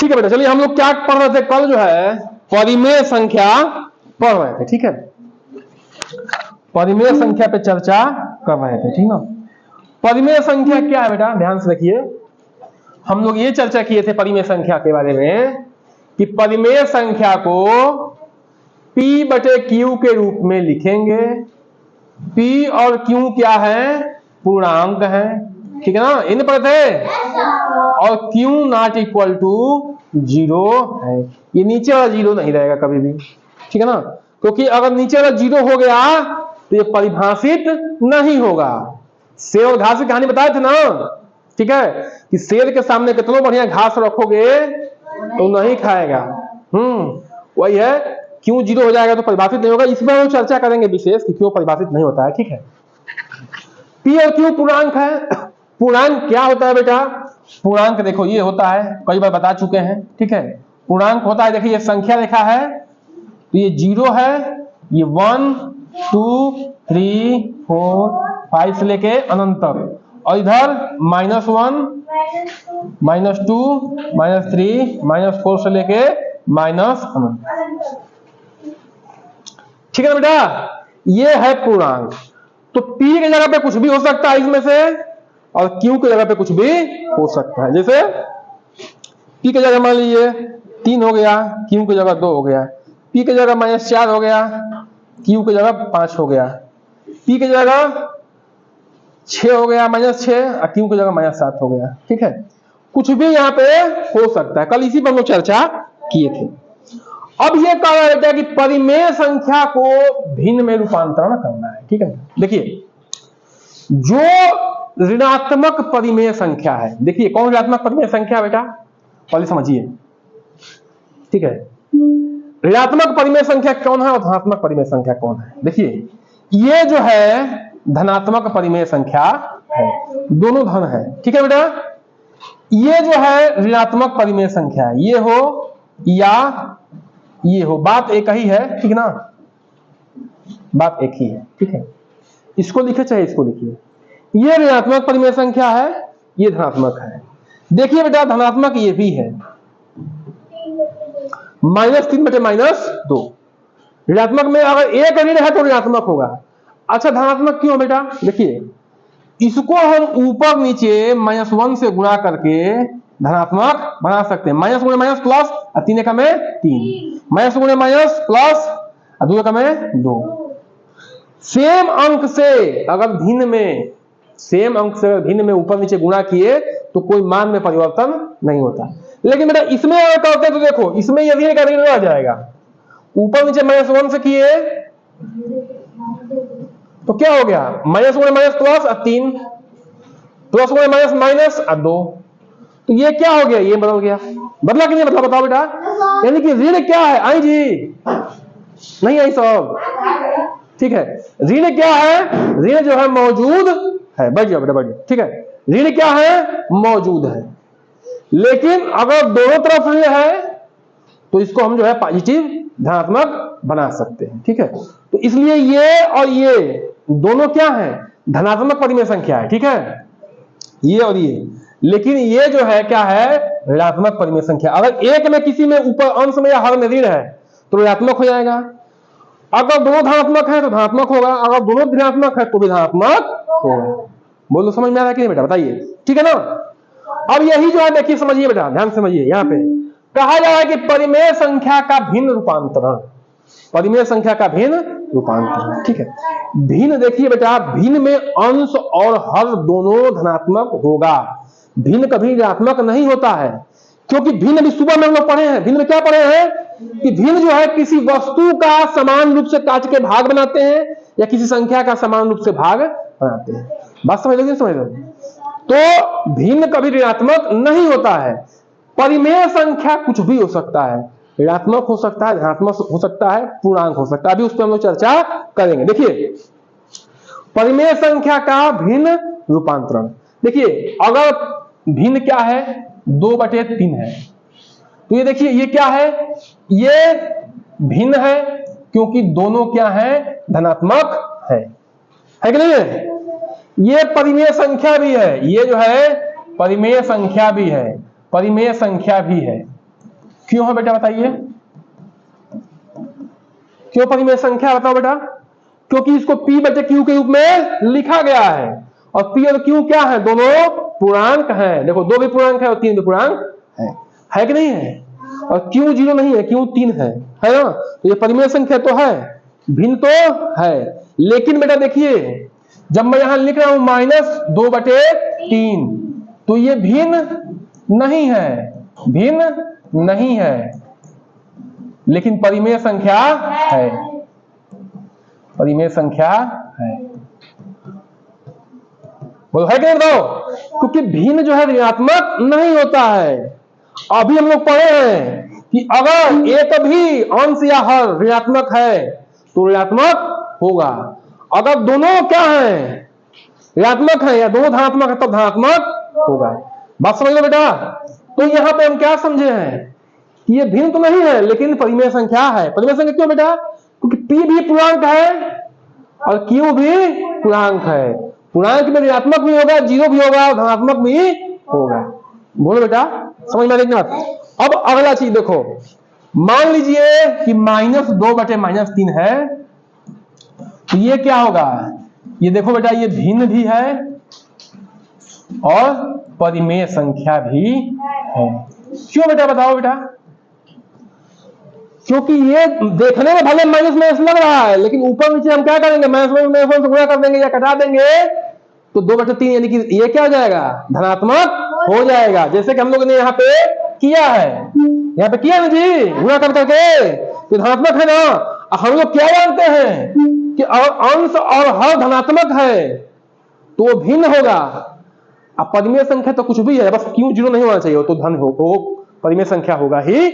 ठीक है बेटा, चलिए हम लोग क्या पढ़ रहे थे कल, जो है परिमेय संख्या पढ़ रहे थे। ठीक है, परिमेय संख्या पे चर्चा कर रहे थे, ठीक ना। परिमेय संख्या क्या है बेटा, ध्यान से देखिए, हम लोग ये चर्चा किए थे परिमेय संख्या के बारे में कि परिमेय संख्या को P बटे Q के रूप में लिखेंगे। P और Q क्या है, पूर्णांक है, ठीक है ना, इन पर थे, और Q नॉट इक्वल टू 0 है। ये नीचे वाला 0 नहीं रहेगा कभी भी, ठीक है ना, क्योंकि अगर नीचे वाला 0 हो गया तो ये परिभाषित नहीं होगा। शेर और घास की कहानी बताए थे ना, ठीक है, कि शेर के सामने कितना बढ़िया घास रखोगे तो नहीं खाएगा। वही है, क्यों 0 हो जाएगा तो परिभाषित नहीं होगा। इसमें हम चर्चा करेंगे विशेष कि क्यों परिभाषित नहीं होता है, ठीक है। P और Q पूर्णांक है। पूर्णांक क्या होता है बेटा, पूर्णांक देखो ये होता है, कई बार बता चुके हैं, ठीक है। पूर्णांक होता है, देखिए ये संख्या लिखा है तो ये 0 है, ये 1 2 3 4 5 से लेके अनंत तक, और इधर -1 -2 -3 -4 से लेके अनंत, ठीक है बेटा। ये है पूर्णांक। तो P की जगह पे कुछ भी हो सकता है इसमें से, और Q की जगह पे कुछ भी हो सकता है। जैसे P की जगह मान लीजिए 3 हो गया, Q की जगह 2 हो गया, P की जगह -4 हो गया, Q की जगह 5 हो गया, P की जगह 6 हो गया -6, और Q की जगह -7 हो गया, ठीक है। कुछ भी यहाँ पे हो सकता है, कल इसी पर हम लोग चर्चा किए थे। अब ये कहा जाता है कि परिमेय संख्या को भिन्न में रूपांतरण करना है, ठीक है। देखिए जो ऋणात्मक परिमेय संख्या है, देखिए कौन ऋणात्मक परिमेय संख्या बेटा, पहले समझिए, ठीक है। ऋणात्मक परिमेय संख्या कौन है और धनात्मक परिमेय संख्या कौन है। देखिए ये जो है धनात्मक परिमेय संख्या है, दोनों धन है, ठीक है बेटा। ये जो है ऋणात्मक परिमेय संख्या है, ये हो या ये हो, बात एक ही है, ठीक ना, बात एक ही है, ठीक है। इसको लिखे चाहे इसको लिखिए, ये ऋणात्मक परिमेय संख्या है, ये धनात्मक है। देखिए बेटा धनात्मक ये भी है, -3 बटे -2। ऋणात्मक में अगर एक ऋण है तो ऋणात्मक होगा। अच्छा धनात्मक क्यों बेटा, देखिए इसको हम ऊपर नीचे -1 से गुणा करके धनात्मक बना सकते हैं। माइनस गुणे माइनस प्लस, और 3 एकम में 3, माइनस गुणे माइनस प्लस, और 2 एकम में 2। सेम अंक से अगर भिन्न में, सेम अंक से अगर भिन्न में ऊपर नीचे गुणा किए तो कोई मान में परिवर्तन नहीं होता। लेकिन बेटा इसमें अगर करते तो देखो, इसमें ये ऋण का ऋण रह जाएगा, ऊपर नीचे -1 से किए तो क्या हो गया, माइनस गुणे माइनस प्लस, और 3, प्लस गुणे माइनस माइनस, और 2। तो ये क्या हो गया, ये बदल गया, बदला कि नहीं बदला, बताओ बेटा। यानी कि ऋण क्या है, आई जी नहीं आई सब, ठीक है। ऋण क्या है, ऋण जो है मौजूद है, बैठ जाओ बेटा बैठ जाओ, ठीक है। ऋण क्या है, मौजूद है। लेकिन अगर दोनों तरफ ऋण है तो इसको हम जो है पॉजिटिव धनात्मक बना सकते हैं, ठीक है। तो इसलिए ये और ये दोनों क्या है, धनात्मक परिमेय संख्या है, ठीक है, ये और ये। लेकिन ये जो है क्या है, ऋणात्मक परिमेय संख्या। अगर एक में किसी में ऊपर अंश में या हर में ऋण है तो ऋणात्मक हो जाएगा। अगर दोनों धनात्मक है तो धनात्मक होगा, अगर दोनों ऋणात्मक है तो भी धनात्मक होगा। बोलो समझ में आ रहा है कि नहीं बेटा, बताइए, ठीक है ना। अब यही जो है देखिए समझिए बेटा, ध्यान से समझिए, यहां पे कहा जा रहा है कि परिमेय संख्या का भिन्न रूपांतरण, परिमेय संख्या का भिन्न रूपांतरण, ठीक है। भिन्न देखिए बेटा, भिन्न में अंश और हर दोनों धनात्मक होगा, भिन्न कभी ऋणात्मक नहीं होता है। क्योंकि भिन्न भी सुबह में हम लोग पढ़े हैं, भिन्न में क्या पढ़े हैं कि भिन्न जो है किसी वस्तु का समान रूप से काट के भाग बनाते हैं, या किसी संख्या का समान रूप से भाग बनाते हैं। बात समझ लो, समझ लो। तो भिन्न कभी ऋणात्मक नहीं होता है। परिमेय संख्या कुछ भी हो सकता है, ऋणात्मक हो सकता है, धनात्मक हो सकता है, पूर्णांक हो सकता है, अभी उस पर हम लोग चर्चा करेंगे। देखिए परिमेय संख्या का भिन्न रूपांतरण, देखिए अगर भिन्न क्या है, 2/3 है, तो ये देखिए ये क्या है, ये भिन्न है क्योंकि दोनों क्या है, धनात्मक है कि नहीं है। ये परिमेय संख्या भी है, ये जो है परिमेय संख्या भी है, परिमेय संख्या भी है, क्यों है बेटा बताइए, क्यों परिमेय संख्या बताओ बेटा? क्योंकि इसको P बटे Q के रूप में लिखा गया है और P और Q क्या है, दोनों पूर्णांक है। देखो 2 भी पूर्णांक है और 3 भी पूर्णांक है कि नहीं है? और Q 0 नहीं है, Q 3 है ना? तो ये परिमेय संख्या तो है, भिन्न तो है। लेकिन बेटा देखिए जब मैं यहां लिख रहा हूं -2/3 तो ये भिन्न नहीं है, भिन्न नहीं है, लेकिन परिमेय संख्या है, परिमेय संख्या है। बोलो है कि नहीं बताओ? क्योंकि भिन्न जो है ऋणात्मक नहीं होता है। अभी हम लोग पढ़े हैं कि अगर एक भी अंश या हर ऋणात्मक है तो ऋणात्मक होगा। अगर दोनों क्या है, ऋणात्मक है या दोनों धनात्मक है तब धनात्मक होगा। बात समझ लो बेटा। तो यहां पे हम क्या समझे हैं कि ये भिन्न तो नहीं है लेकिन परिमेय संख्या है। परिमेय संख्या क्यों बेटा? क्योंकि P भी पूर्णांक है और Q भी पूर्णांक है। पूर्णांक में ऋणात्मक भी होगा, 0 भी होगा और धनात्मक भी होगा। बोलो बेटा समझ में देखना। अब अगला चीज देखो, मान लीजिए कि -2/-3 है तो ये क्या होगा? ये देखो बेटा ये भिन्न भी है और परिमेय संख्या भी है। क्यों बेटा बताओ बेटा? क्योंकि ये देखने में भले माइनस लग रहा है लेकिन ऊपर नीचे हम क्या करेंगे, माइनस से गुणा कर देंगे या घटा देंगे तो 2/3 यानी कि ये क्या हो जाएगा, धनात्मक हो जाएगा। जैसे कि हम लोग ने यहाँ पे किया है, यहाँ पे किया ना जी, गुणा कर करके तो धनात्मक है ना। हम लोग क्या जानते हैं कि अंश और हर धनात्मक है तो वो भिन्न होगा। अब परिमेय संख्या तो कुछ भी है, बस Q 0 नहीं होना चाहिए तो धन हो, तो परिमेय संख्या होगा ही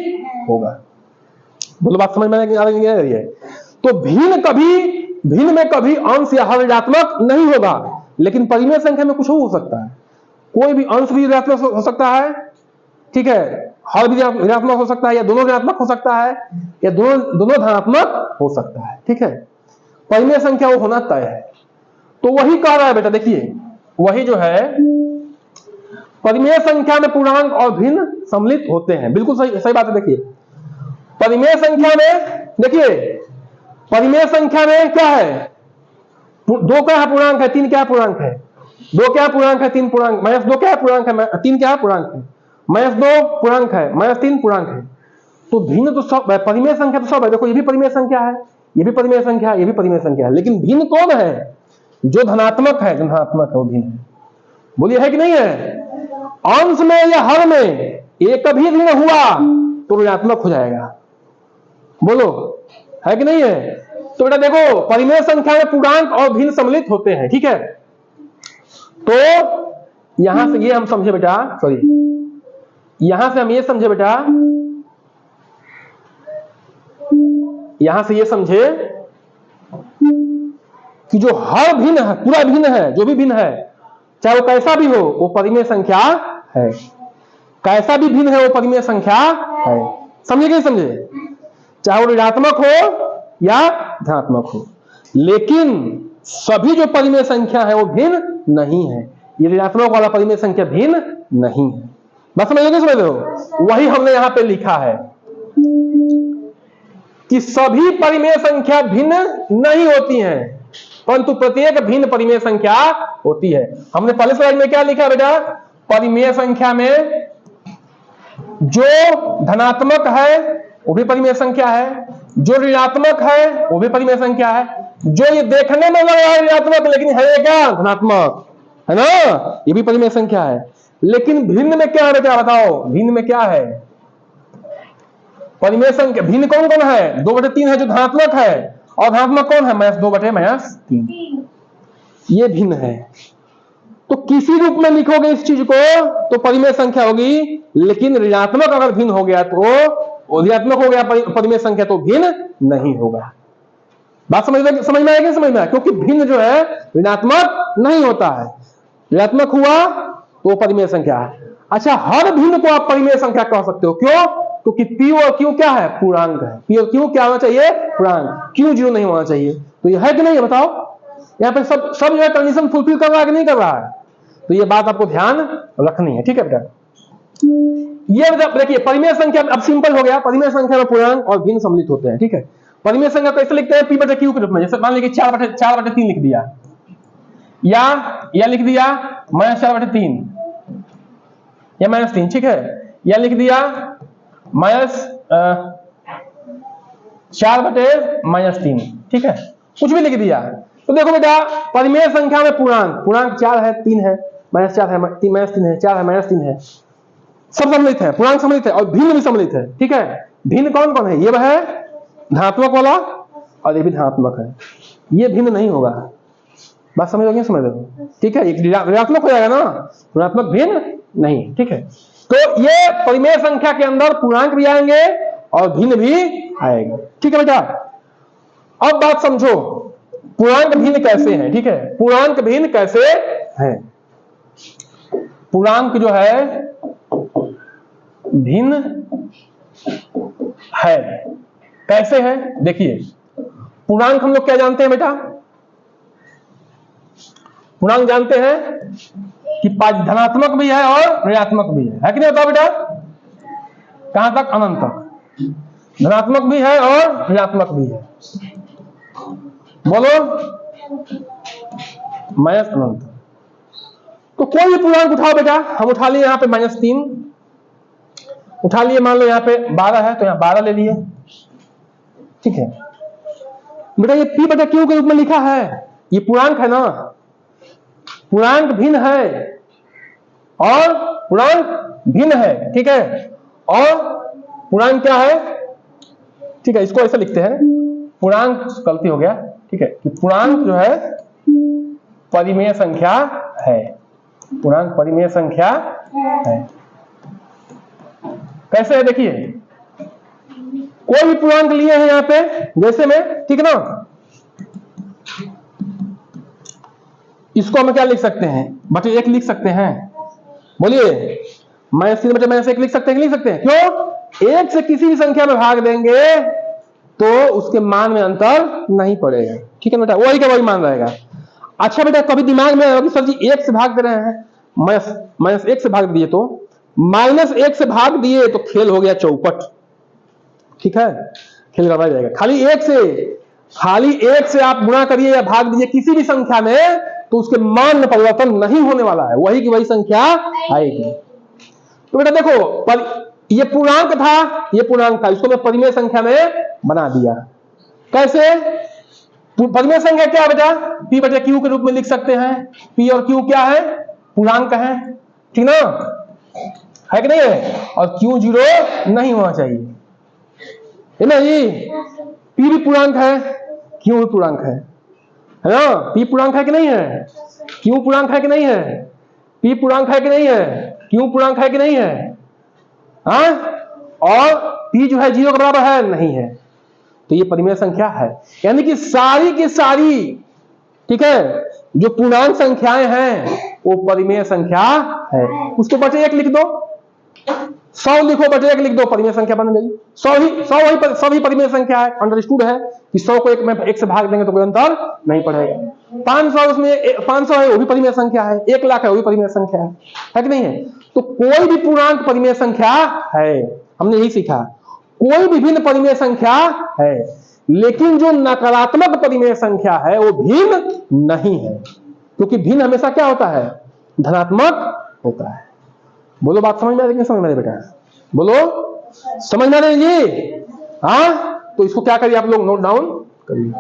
होगा। बोलो बात समझ में आ रही है? तो भिन्न में कभी अंश या हर ऋणात्मक नहीं होगा, लेकिन परिमेय संख्या में कुछ हो सकता है। कोई भी अंश भी ऋणात्मक हो सकता है, ठीक है, हर भी ऋणात्मक हो सकता है या दोनों ऋणात्मक हो सकता है या दोनों धनात्मक हो सकता है, ठीक है। परिमेय संख्या वो होना तय है। तो वही कह रहा है बेटा, देखिए वही जो है परिमेय संख्या में पूर्णांक और भिन्न सम्मिलित होते हैं। बिल्कुल सही बात है। देखिए परिमेय संख्या में, देखिए परिमेय संख्या में क्या है, 2 क्या है पूर्णांक है, 3 क्या पूर्णांक है, 2 क्या पूर्णांक है, 3 पूर्णांक, -2 क्या पूर्णांक है, 3 क्या पूर्णांक है, -2 पूर्णांक है, -3 पूर्णांक है। तो भिन्न तो सब, परिमेय संख्या तो सब है। देखो ये भी परिमेय संख्या है, ये भी परिमेय संख्या है, ये भी परिमेय संख्या है, लेकिन भिन्न कौन है? जो धनात्मक है, जो धनात्मक है वो भिन्न है। बोलिए है कि नहीं है? अंश में या हर में एक भी ऋण हुआ तो ऋणात्मक हो जाएगा। बोलो है कि नहीं है? तो बेटा देखो परिमेय संख्या में पूर्णांक और भिन्न सम्मिलित होते हैं, ठीक है। तो यहां से ये हम समझे बेटा, सॉरी यहां से हम ये समझे बेटा, यहां से ये समझे कि जो हर भिन्न है, पूरा भिन्न है, जो भी भिन्न है चाहे वो कैसा भी हो वो परिमेय संख्या है। कैसा भी भिन्न है वो परिमेय संख्या है। समझे कि नहीं समझे? चाहे वो ऋणात्मक हो या धनात्मक हो, लेकिन सभी जो परिमेय संख्या है वो भिन्न नहीं है। ये ऋणात्मक वाला परिमेय संख्या भिन्न नहीं है। बस समझ रहे हो? वही हमने यहां पे लिखा है कि सभी परिमेय संख्या भिन्न नहीं होती हैं, परंतु प्रत्येक भिन्न परिमेय संख्या होती है। हमने पहले स्लाइड में क्या लिखा बेटा? परिमेय संख्या में जो धनात्मक है वो भी परिमेय संख्या है, जो ऋणात्मक है वो भी परिमेय संख्या है, जो ये देखने में लग रहा है ऋणात्मक लेकिन है ये क्या, धनात्मक है ना, ये भी परिमेय संख्या है। लेकिन भिन्न में क्या है बेटा बताओ? भिन्न में क्या है? परिमेय संख्या भिन्न कौन कौन है? 2/3 है जो धनात्मक है, और धनात्मक कौन है? -2/-3। ये भिन्न है। तो किसी रूप में लिखोगे इस चीज को तो परिमेय संख्या होगी, लेकिन ऋणात्मक अगर भिन्न हो गया तो ऋणात्मक हो गया परिमेय संख्या तो भिन्न नहीं होगा। बात समझ में आएगी? समझ में आए? क्योंकि भिन्न जो है ऋणात्मक नहीं होता है, ऋणात्मक हुआ तो परिमेय संख्या है। अच्छा, हर भिन्न को आप परिमेय संख्या कह सकते हो। क्यों? क्योंकि P और Q क्या है? पूर्णांक है। P और Q क्या होना चाहिए? पूर्णांक। Q 0 नहीं होना चाहिए। तो ये है कि नहीं है बताओ? यहाँ पे सब जो है कंडीशन फुलफिल कर रहा है कि नहीं कर रहा है? तो ये बात आपको ध्यान रखनी है, ठीक है बेटा। ये देखिए परिमेय संख्या अब सिंपल हो गया, परिमेय संख्या में पूर्णांक और भिन्न सम्मिलित होते हैं, ठीक है। परिमेय संख्या कैसे लिखते हैं, p बटे q के रूप में। जैसे मान लीजिए 4/3 लिख दिया, या लिख दिया -4/3 या -3, ठीक है, या लिख दिया -4/-3, ठीक है, कुछ भी लिख दिया। तो देखो बेटा परिमेय संख्या में पूर्णांक 4 है, 3 है, -4 है, -3 है, 4 है, -3 है, सब सम्मिलित है, पूर्णांक सम्मिलित है और भिन्न भी सम्मिलित है, ठीक है। भिन्न कौन कौन है, ये वह है धनात्मक वाला और ये भी धनात्मक है, ये भिन्न नहीं होगा। बात समझ रहे, समझ रहे, ठीक है। एक ऋणात्मक हो जाएगा ना, ऋणात्मक भिन्न नहीं, ठीक है। तो ये परिमेय संख्या के अंदर पूर्णांक भी आएंगे और भिन्न भी आएंगे, ठीक है बेटा। अब बात समझो पूर्णांक भिन्न कैसे हैं, ठीक है। पूर्णांक भिन्न कैसे हैं, पूर्णांक जो है भिन्न है, कैसे है देखिए। पूर्णांक हम लोग क्या जानते हैं बेटा, पूर्णांक जानते हैं कि धनात्मक भी है और ऋणात्मक भी है कि नहीं, बताओ बेटा। कहां तक, अनंत तक। धनात्मक भी है और ऋणात्मक भी है, बोलो माइनस अनंत। तो कोई भी पूर्णांक उठाओ बेटा, हम उठा लिए यहां पे -3 उठा लिए, मान लो यहाँ पे 12 है तो यहाँ 12 ले लिए, ठीक है बेटा। ये p बटे q के रूप में लिखा है, ये पूर्णांक है ना, पूर्णांक भिन्न है और पूर्णांक भिन्न है, ठीक है। और पूर्णांक क्या है, ठीक है, इसको ऐसे लिखते हैं, पूर्णांक गलती हो गया, ठीक है, कि पूर्णांक जो है परिमेय संख्या है, पूर्णांक परिमेय संख्या है। कैसे है देखिए, कोई भी पूर्णांक लिए हैं यहां पे, जैसे में, ठीक है ना, इसको हम क्या लिख सकते हैं, बटे 1 लिख सकते हैं, बोलिए -3 बटे -1 लिख सकते हैं, लिख सकते हैं। क्यों, 1 से किसी भी संख्या में भाग देंगे तो उसके मान में अंतर नहीं पड़ेगा, ठीक है बेटा, वही का वही मान रहेगा। अच्छा बेटा, कभी दिमाग में आएगा कि सर जी 1 से भाग दे रहे हैं, -1 से भाग दिए तो -1 से भाग दिए तो खेल हो गया चौपट, ठीक है, खेल गड़बड़ जाएगा। खाली 1 से आप गुणा करिए या भाग दीजिए किसी भी संख्या में तो उसके मान में परिवर्तन नहीं होने वाला है, वही की वही संख्या आएगी। तो बेटा देखो, ये पूर्णांक था, ये पूर्णांक था, इसको मैं परिमेय संख्या में बना दिया। कैसे, परिमेय संख्या क्या है बेटा, p बटे q के रूप में लिख सकते हैं। p और q क्या है, पूर्णांक है, ठीक ना, है कि नहीं है, और q 0 नहीं होना चाहिए, है ना जी। p भी पूर्णांक है, q भी पूर्णांक है ना, p पूर्णांक है कि नहीं है, q पूर्णांक है कि नहीं है, p पूर्णांक है कि नहीं है, q पूर्णांक है कि नहीं है, हाँ, और p जो है 0 के बराबर है, नहीं है, तो ये परिमेय संख्या है। यानी कि सारी की सारी, ठीक है, जो पूर्णांक संख्याएं हैं वो परिमेय संख्या है। उसको बटे 1 लिख दो, 100 लिखो, बटे 1 लिख दो, परिमेय संख्या बन गई। 100 ही परिमेय संख्या है, अंडरस्टूड है कि 100 को 1 में 1 से भाग देंगे तो कोई अंतर नहीं पड़ेगा। 500 उसमें 500 है, वो भी परिमेय संख्या है। 1 लाख है, वो भी परिमेय संख्या है कि नहीं है। तो कोई भी पूर्णांक परिमेय संख्या है, हमने यही सीखा, कोई भी भिन्न परिमेय संख्या है, लेकिन जो नकारात्मक परिमेय संख्या है वो भिन्न नहीं है, क्योंकि भिन्न हमेशा क्या होता है, धनात्मक होता है। बोलो बात समझ में आ रही है, समझ में आ रही बेटा, बोलो समझ में आ रही जी, हाँ। तो इसको क्या करिए आप लोग, नोट डाउन करिए।